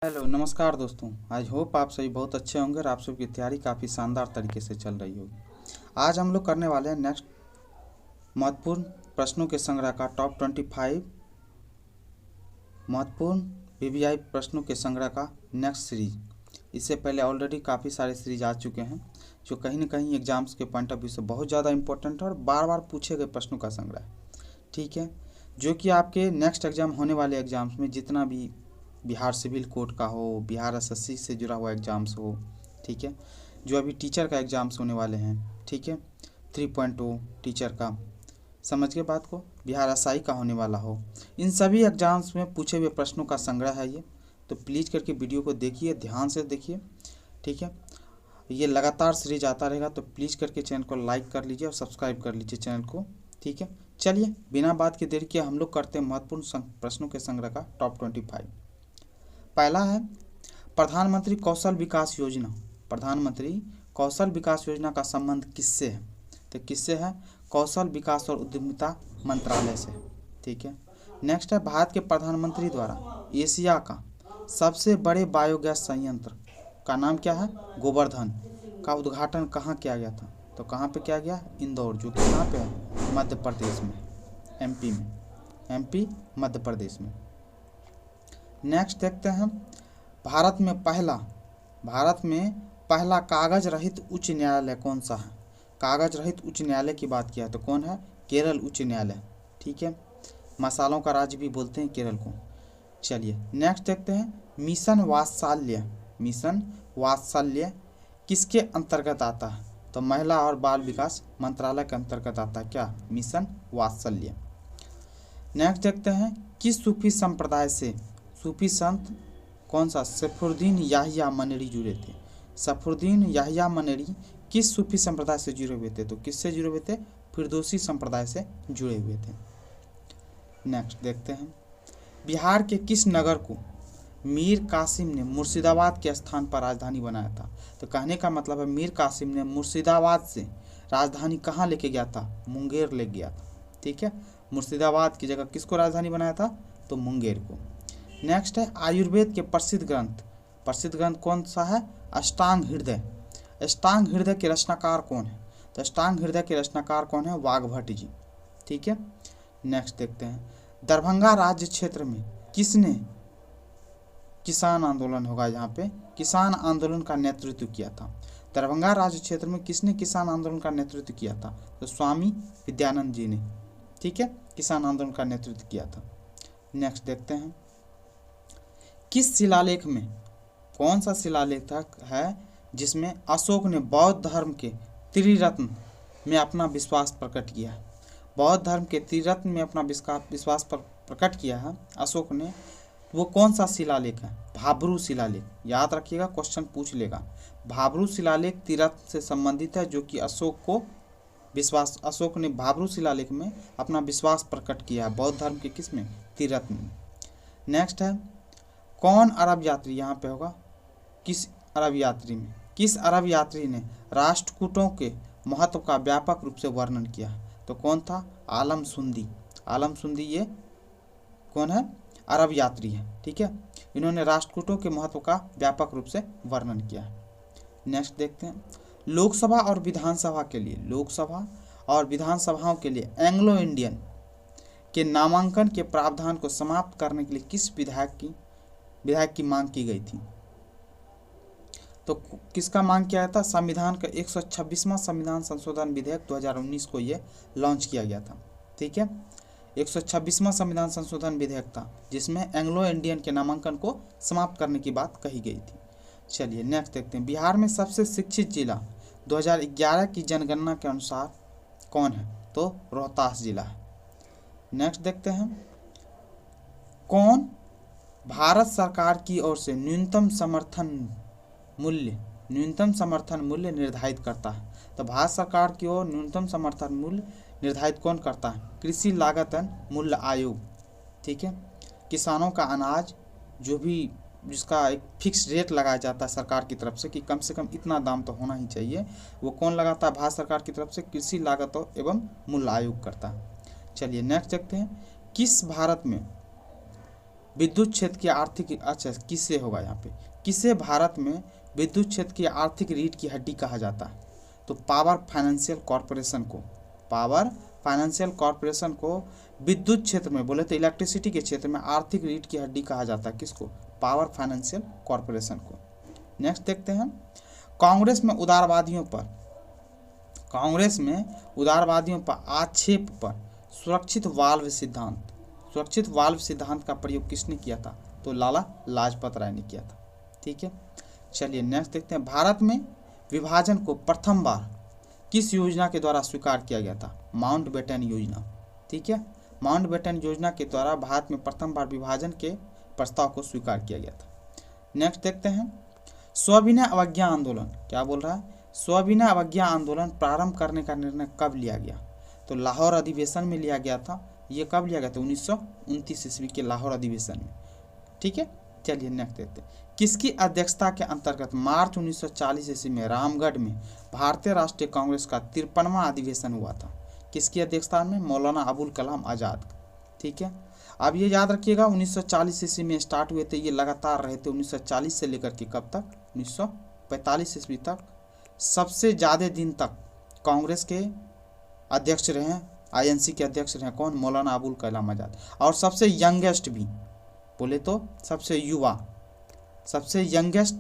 Hello नमस्कार दोस्तों। I hope आप सभी बहुत अच्छे होंगे और आप सबकी तैयारी काफ़ी शानदार तरीके से चल रही होगी। आज हम लोग करने वाले हैं नेक्स्ट महत्वपूर्ण प्रश्नों के संग्रह का टॉप 25 महत्वपूर्ण वीवीआई प्रश्नों के संग्रह का नेक्स्ट सीरीज। इससे पहले ऑलरेडी काफ़ी सारे सीरीज आ चुके हैं जो कहीं ना कहीं एग्जाम्स के पॉइंट ऑफ व्यू से बहुत ज़्यादा इंपॉर्टेंट है और बार बार पूछे गए प्रश्नों का संग्रह है। ठीक है, जो कि आपके नेक्स्ट एग्जाम होने वाले एग्जाम्स में जितना भी बिहार सिविल कोर्ट का हो, बिहार एसएससी से जुड़ा हुआ एग्ज़ाम्स हो, ठीक है, जो अभी टीचर का एग्ज़ाम्स होने वाले हैं, ठीक है, 3.0 टीचर का, समझ के बात को, बिहार एसआई का होने वाला हो, इन सभी एग्ज़ाम्स में पूछे हुए प्रश्नों का संग्रह है ये। तो प्लीज़ करके वीडियो को देखिए, ध्यान से देखिए, ठीक है। ये लगातार सीरीज आता रहेगा तो प्लीज़ करके चैनल को लाइक कर लीजिए और सब्सक्राइब कर लीजिए चैनल को, ठीक है। चलिए बिना बात की देर किए हम लोग करते हैं महत्वपूर्ण प्रश्नों के संग्रह का टॉप 25। पहला है प्रधानमंत्री कौशल विकास योजना। प्रधानमंत्री कौशल विकास योजना का संबंध किससे है? तो किससे है? कौशल विकास और उद्यमिता मंत्रालय से, ठीक है। नेक्स्ट है भारत के प्रधानमंत्री द्वारा एशिया का सबसे बड़े बायोगैस संयंत्र का नाम क्या है? गोवर्धन का उद्घाटन कहाँ किया गया था? तो कहाँ पे किया गया? इंदौर, जो कि कहाँ पे है? मध्य प्रदेश में, एमपी मध्य प्रदेश में। नेक्स्ट देखते हैं भारत में पहला कागज रहित उच्च न्यायालय कौन सा है? कागज रहित उच्च न्यायालय की बात किया तो कौन है? केरल उच्च न्यायालय, ठीक है। मसालों का राज्य भी बोलते हैं केरल को। चलिए नेक्स्ट देखते हैं मिशन वात्सल्य किसके अंतर्गत आता है? तो महिला और बाल विकास मंत्रालय के अंतर्गत आता है क्या? मिशन वात्सल्य। नेक्स्ट देखते हैं किस सूफी संप्रदाय से सूफी संत कौन सा? सैफुद्दीन याहिया मनेरी जुड़े थे। सैफुद्दीन याहिया मनेरी किस सूफी संप्रदाय से जुड़े हुए थे? तो किससे जुड़े हुए थे? फिरदौसी संप्रदाय से जुड़े हुए थे। नेक्स्ट देखते हैं बिहार के किस नगर को मीर कासिम ने मुर्शिदाबाद के स्थान पर राजधानी बनाया था? तो कहने का मतलब है मीर कासिम ने मुर्शिदाबाद से राजधानी कहाँ लेके गया था? मुंगेर ले गया था, ठीक है। मुर्शिदाबाद की जगह किसको राजधानी बनाया था? तो मुंगेर को। नेक्स्ट है आयुर्वेद के प्रसिद्ध ग्रंथ कौन सा है? अष्टांग हृदय। अष्टांग हृदय के रचनाकार कौन है? तो अष्टांग हृदय के रचनाकार कौन है? वाघभट्ट जी, ठीक है। नेक्स्ट देखते हैं दरभंगा राज्य क्षेत्र में किसने किसान आंदोलन होगा, यहाँ पे किसान आंदोलन का नेतृत्व किया था? दरभंगा राज्य क्षेत्र में किसने किसान आंदोलन का नेतृत्व किया था? तो स्वामी विद्यानंद जी ने, ठीक है, किसान आंदोलन का नेतृत्व किया था। नेक्स्ट देखते हैं किस शिलालेख में, कौन सा शिलालेख है जिसमें अशोक ने बौद्ध धर्म के त्रिरत्न में अपना विश्वास प्रकट किया है? बौद्ध धर्म के त्रिरत्न में अपना विश्वास प्रकट किया है अशोक ने, वो कौन सा शिलालेख है? भाब्रू शिलालेख। याद रखिएगा, क्वेश्चन पूछ लेगा। भाब्रू शिलालेख त्रिरत्न से संबंधित है, जो कि अशोक ने भाब्रू शिलालेख में अपना विश्वास प्रकट किया है बौद्ध धर्म के किस में? त्रिरत्न में। नेक्स्ट है कौन अरब यात्री, यहाँ पे होगा किस अरब यात्री ने राष्ट्रकूटों के महत्व का व्यापक रूप से वर्णन किया है? तो कौन था? आलम सुंदी ये कौन है? अरब यात्री है, ठीक है। इन्होंने राष्ट्रकूटों के महत्व का व्यापक रूप से वर्णन किया है। नेक्स्ट देखते हैं लोकसभा और विधानसभाओं के लिए एंग्लो इंडियन के नामांकन के प्रावधान को समाप्त करने के लिए किस विधायक की मांग की गई थी? तो किसका मांग किया था? संविधान का 126वां संविधान संशोधन विधेयक 2019 को ये लॉन्च किया गया था, ठीक है। 126वां संविधान संशोधन विधेयक था जिसमें एंग्लो इंडियन के नामांकन को समाप्त करने की बात कही गई थी। चलिए नेक्स्ट देखते हैं बिहार में सबसे शिक्षित जिला 2011 की जनगणना के अनुसार कौन है? तो रोहतास जिला है। नेक्स्ट देखते हैं कौन भारत सरकार की ओर से न्यूनतम समर्थन मूल्य निर्धारित करता है? तो भारत सरकार की ओर न्यूनतम समर्थन मूल्य निर्धारित कौन करता है? कृषि लागत एवं मूल्य आयोग, ठीक है। किसानों का अनाज जो भी जिसका एक फिक्स रेट लगाया जाता है सरकार की तरफ से कि कम से कम इतना दाम तो होना ही चाहिए, वो कौन लगाता है? भारत सरकार की तरफ से कृषि लागत एवं मूल्य आयोग करता है। चलिए नेक्स्ट देखते हैं विद्युत क्षेत्र की आर्थिक, अच्छा किससे होगा यहाँ पे, किसे भारत में विद्युत क्षेत्र की आर्थिक रीढ़ की हड्डी कहा जाता है? तो पावर फाइनेंशियल कॉरपोरेशन को, पावर फाइनेंशियल कॉरपोरेशन को विद्युत क्षेत्र में, बोले तो इलेक्ट्रिसिटी के क्षेत्र में आर्थिक रीढ़ की हड्डी कहा जाता है। किसको? पावर फाइनेंशियल कॉरपोरेशन को। नेक्स्ट देखते हैं, कांग्रेस में उदारवादियों पर आक्षेप पर सुरक्षित वाल्व सिद्धांत का प्रयोग किसने किया था? तो लाला लाजपत राय ने किया था। ठीक है, चलिए नेक्स्ट देखते हैं, भारत में विभाजन को प्रथम बार किस योजना के द्वारा स्वीकार किया गया था? माउंटबेटन योजना। ठीक है, माउंटबेटन योजना के द्वारा भारत में प्रथम बार विभाजन के प्रस्ताव को स्वीकार किया गया था। नेक्स्ट देखते हैं, सविनय अवज्ञा आंदोलन, क्या बोल रहा है? सविनय अवज्ञा आंदोलन प्रारंभ करने का निर्णय कब लिया गया? तो लाहौर अधिवेशन में लिया गया था। ये कब लिया गया था? 1929 ईस्वी के लाहौर अधिवेशन में। ठीक है, चलिए नेक्स्ट देखते हैं, किसकी अध्यक्षता के अंतर्गत मार्च 1940 ईस्वी में रामगढ़ में भारतीय राष्ट्रीय कांग्रेस का 53वां अधिवेशन हुआ था? किसकी अध्यक्षता में? मौलाना अबुल कलाम आज़ाद। ठीक है, अब ये याद रखिएगा 1940 ईस्वी में स्टार्ट हुए थे, ये लगातार रहे थे 1940 से लेकर के कब तक? 1945 ईस्वी तक। सबसे ज़्यादा दिन तक कांग्रेस के अध्यक्ष रहे, आईएनसी के अध्यक्ष रहे कौन? मौलाना अबुल कलाम आज़ाद। और सबसे यंगेस्ट भी बोले तो सबसे युवा, सबसे यंगेस्ट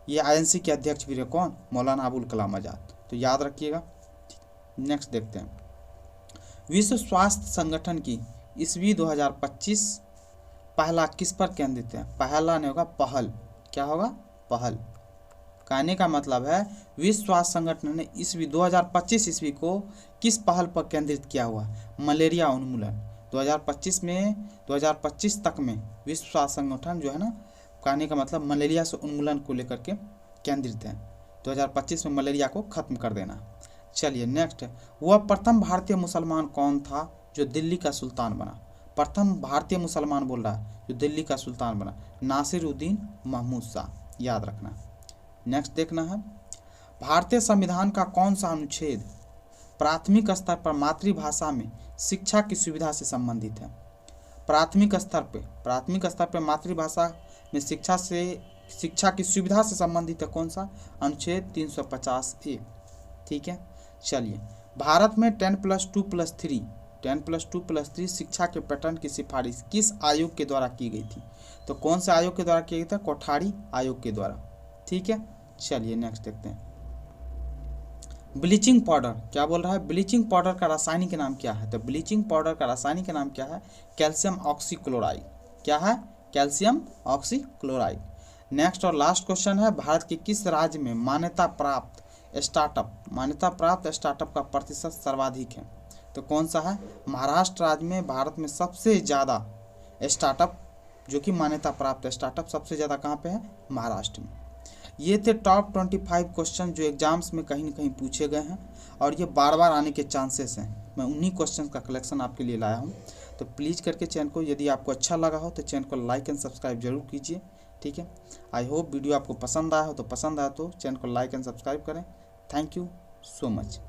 ये आईएनसी के अध्यक्ष भी रहे कौन? मौलाना अबुल कलाम आज़ाद। तो याद रखिएगा। नेक्स्ट देखते हैं, विश्व स्वास्थ्य संगठन की ईस्वी 2025 पहला किस पर केंद्रित है? पहला नहीं होगा, पहल। क्या होगा? पहल। कहने का मतलब है विश्व स्वास्थ्य संगठन ने ईस्वी 2025 ईस्वी को किस पहल पर केंद्रित किया हुआ? मलेरिया उन्मूलन। 2025 तक में विश्व स्वास्थ्य संगठन जो है ना, कहने का मतलब मलेरिया से उन्मूलन को लेकर के केंद्रित है। 2025 में मलेरिया को खत्म कर देना। चलिए नेक्स्ट, वह प्रथम भारतीय मुसलमान कौन था जो दिल्ली का सुल्तान बना? प्रथम भारतीय मुसलमान बोल रहा है जो दिल्ली का सुल्तान बना, नासिरुद्दीन महमूद शाह। याद रखना। नेक्स्ट देखना है, भारतीय संविधान का कौन सा अनुच्छेद प्राथमिक स्तर पर मातृभाषा में शिक्षा की सुविधा से संबंधित है? प्राथमिक स्तर पर मातृभाषा में शिक्षा की सुविधा से संबंधित है कौन सा? अनुच्छेद 350A। ठीक है, चलिए, भारत में 10+2+3 शिक्षा के पैटर्न की सिफारिश किस आयोग के द्वारा की गई थी? तो कौन से आयोग के द्वारा किया गया था? कोठारी आयोग के द्वारा। ठीक है, चलिए नेक्स्ट देखते हैं, ब्लीचिंग पाउडर, क्या बोल रहा है? ब्लीचिंग पाउडर का रासायनिक नाम क्या है? तो ब्लीचिंग पाउडर का रासायनिक नाम क्या है? Calcium oxychloride. क्या है? Calcium oxychloride. नेक्स्ट और लास्ट क्वेश्चन है, भारत के किस राज्य में मान्यता प्राप्त स्टार्टअप का प्रतिशत सर्वाधिक है? तो कौन सा है? महाराष्ट्र राज्य में भारत में सबसे ज़्यादा स्टार्टअप, जो कि मान्यता प्राप्त स्टार्टअप सबसे ज़्यादा कहाँ पे है? महाराष्ट्र में। ये थे टॉप 25 क्वेश्चन जो एग्जाम्स में कहीं न कहीं पूछे गए हैं और ये बार बार आने के चांसेस हैं। मैं उन्हीं क्वेश्चन का कलेक्शन आपके लिए लाया हूँ। तो प्लीज़ करके चैनल को, यदि आपको अच्छा लगा हो तो चैनल को लाइक एंड सब्सक्राइब जरूर कीजिए। ठीक है, आई होप वीडियो आपको पसंद आया हो तो चैनल को लाइक एंड सब्सक्राइब करें। Thank you so much.